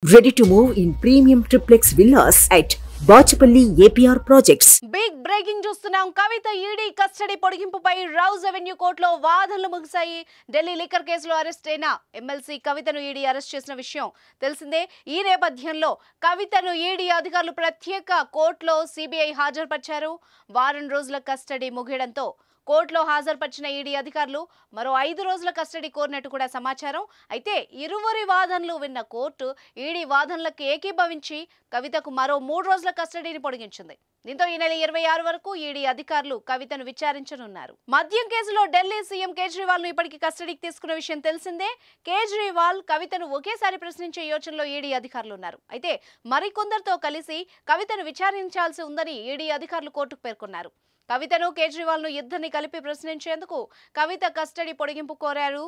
Ready to move in premium triplex villas at Bachapalli APR Projects. Big breaking చూస్తున్నాం. Kavitha ED custody పొడిగింపుపై రౌజ్ అవెన్యూ కోర్టులో వాదనలు ముగిశాయి. ఢిల్లీ లిక్కర్ కేసులో అరెస్ట్ అయిన ఎమ్మెల్సీ కవితను ఈడీ అరెస్ట్ చేసిన విషయం తెలిసిందే. ఈ నేపథ్యంలో కవితను ఈడీ అధికారులు ప్రత్యేక కోర్టులో సిబిఐ హాజరుపరిచారు. వారం రోజుల కస్టడీ ముగియడంతో కోర్టులో హాజరుపరిచిన ఈడీ అధికారులు మరో 5 రోజుల కస్టడీ కోరినట్టు కూడా సమాచారం. అయితే ఇరువురి వాదనలు విన్న కోర్టు ఈడీ వాదనలకు ఏకీభవించి కవితకు మరో 3 రోజుల కస్టడీని పొడిగించింది. దీంతో ఈ నెల 26 వరకు ఈడీ అధికారులు కవితను విచారించనున్నారు. మద్యం కేసులో ఢిల్లీ సీఎం కేజ్రీవాల్ ను ఇప్పటికీ కస్టడీకి తీసుకున్న విషయం తెలిసిందే. కేజ్రీవాల్ కవితను ఒకేసారి ప్రశ్నించే యోచనలో ఈడీ అధికారులు ఉన్నారు. అయితే మరికొందరితో కలిసి కవితను విచారించాల్సి ఉందని ఈడీ అధికారులు కోర్టుకు పేర్కొన్నారు. కవితను కేజ్రీవాల్ ను ఇద్దరిని కలిపి ప్రశ్నించేందుకు కవిత కస్టడీ పొడిగింపు కోరారు.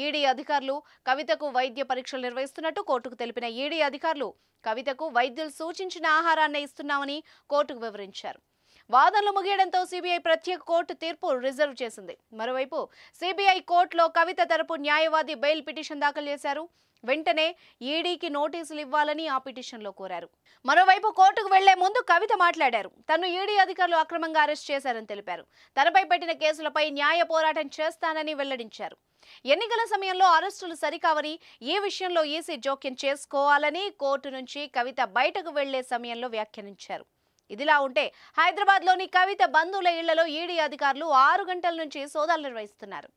ఈడీ అధికారులు కవితకు వైద్య పరీక్షలు నిర్వహిస్తున్నట్టు కోర్టుకు తెలిపిన ఈడీ అధికారులు కవితకు వైద్యులు సూచించిన ఆహారాన్ని ఇస్తున్నామని కోర్టుకు వివరించారు. వాదనలు ముగియడంతో సిబిఐ ప్రత్యేక కోర్టు తీర్పు రిజర్వ్ చేసింది. మరోవైపు సిబిఐ కోర్టులో కవిత తరపు న్యాయవాది బెయిల్ పిటిషన్ దాఖలు చేశారు. వెంటనే ఈడీకి నోటీసులు ఇవ్వాలని ఆ పిటిషన్లో కోరారు. మరోవైపు కోర్టుకు వెళ్లే ముందు కవిత మాట్లాడారు. తను ఈడీ అధికారులు అక్రమంగా అరెస్ట్ చేశారని తెలిపారు. తనపై పెట్టిన కేసులపై న్యాయ పోరాటం చేస్తానని వెల్లడించారు. ఎన్నికల సమయంలో అరెస్టులు సరికావని, ఈ విషయంలో ఈసీ జోక్యం చేసుకోవాలని కోర్టు నుంచి కవిత బయటకు వెళ్లే సమయంలో వ్యాఖ్యానించారు. ఇదిలా ఉంటే హైదరాబాద్లోని కవిత బంధువుల ఇళ్లలో ఈడీ అధికారులు 6 గంటల నుంచి సోదాలు నిర్వహిస్తున్నారు.